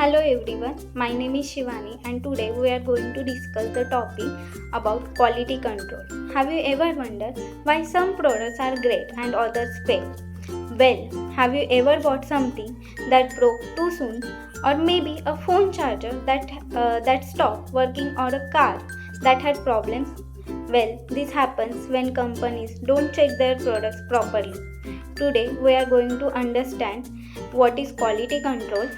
Hello everyone, my name is Shivani and today we are going to discuss the topic about quality control. Have you ever wondered why some products are great and others fail? Well, have you ever bought something that broke too soon, or maybe a phone charger that stopped working, or a car that had problems? Well, this happens when companies don't check their products properly. Today we are going to understand what is quality control,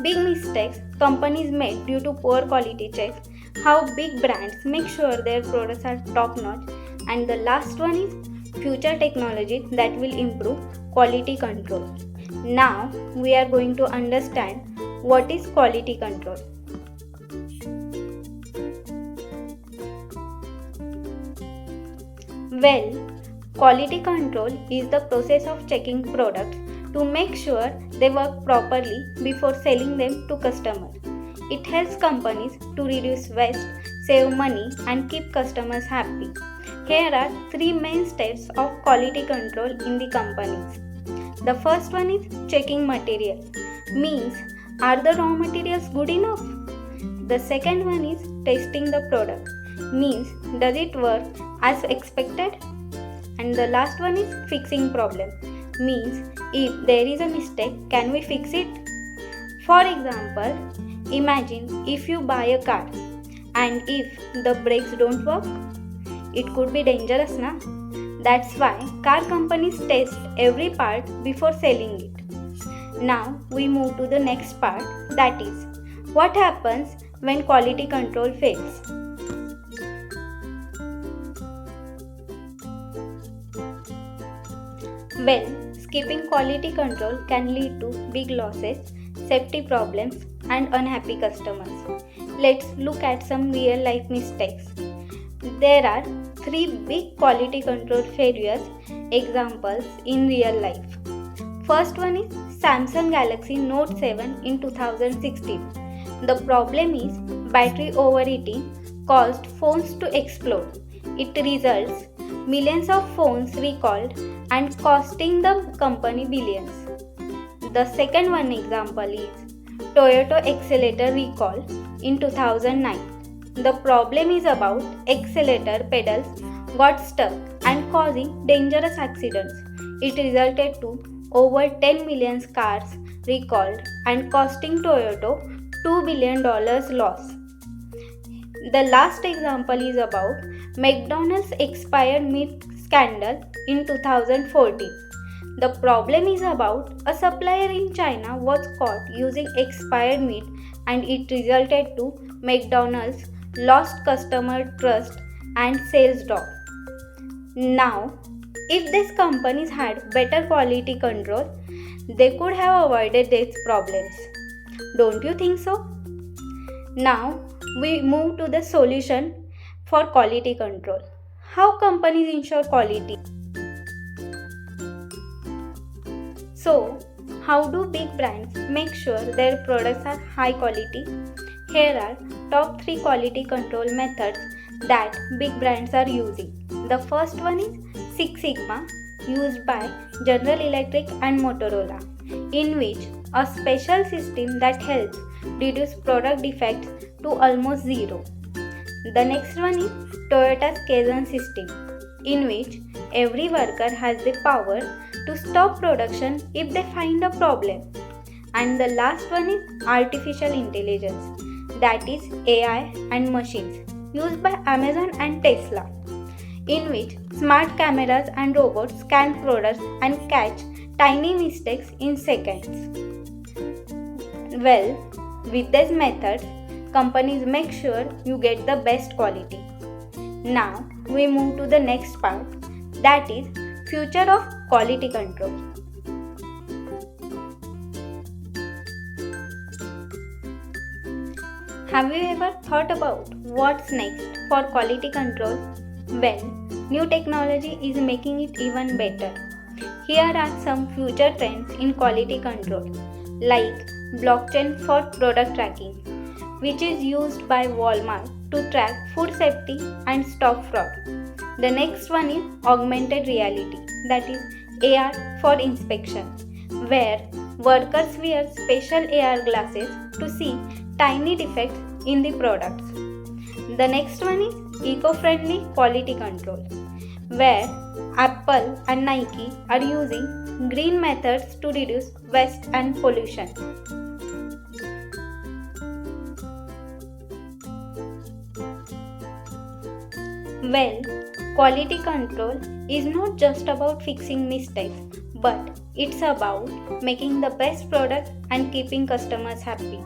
big mistakes companies make due to poor quality checks, how big brands make sure their products are top notch, and the last one is future technology that will improve quality control. Now we are going to understand what is quality control. Well, quality control is the process of checking products to make sure they work properly before selling them to customers. It helps companies to reduce waste, save money, and keep customers happy. Here are three main steps of quality control in the companies. The first one is checking material, means are the raw materials good enough? The second one is testing the product, means does it work as expected? And the last one is fixing problem, means if there is a mistake, can we fix it? For example, imagine if you buy a car and if the brakes don't work, it could be dangerous, na? That's why car companies test every part before selling it. Now we move to the next part, that is what happens when quality control fails. Well, skipping quality control can lead to big losses, safety problems, and unhappy customers. Let's look at some real life mistakes. There are three big quality control failures examples in real life. First one is Samsung Galaxy Note 7 in 2016. The problem is battery overheating caused phones to explode. It results millions of phones recalled and costing the company billions. The second one example is Toyota accelerator recall in 2009. The problem is about accelerator pedals got stuck and causing dangerous accidents. It resulted to over 10 million cars recalled and costing Toyota $2 billion loss. The last example is about McDonald's expired meat scandal in 2014. The problem is about a supplier in China was caught using expired meat and it resulted to McDonald's lost customer trust and sales drop. Now, if these companies had better quality control, they could have avoided these problems. Don't you think so? Now, we move to the solution for quality control. How companies ensure quality? So, how do big brands make sure their products are high quality? Here are top 3 quality control methods that big brands are using. The first one is Six Sigma, used by General Electric and Motorola, in which a special system that helps reduce product defects to almost zero. The next one is Toyota's Kaizen system, in which every worker has the power to stop production if they find a problem. And the last one is artificial intelligence, that is AI and machines, used by Amazon and Tesla, in which smart cameras and robots scan products and catch tiny mistakes in seconds. Well, with these methods, companies make sure you get the best quality. Now we move to the next part, that is future of quality control. Have you ever thought about what's next for quality control? Well, new technology is making it even better. Here are some future trends in quality control, like blockchain for product tracking, which is used by Walmart to track food safety and stop fraud. The next one is augmented reality, that is AR for inspection, where Workers wear special AR glasses to see tiny defects in the products. The next one is eco-friendly quality control, where Apple and Nike are using green methods to reduce waste and pollution. Well, quality control is not just about fixing mistakes, but it's about making the best product and keeping customers happy.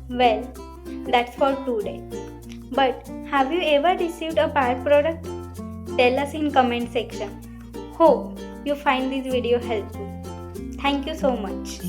Well, that's for today. But have you ever received a bad product? Tell us in comment section. Hope you find this video helpful. Thank you so much.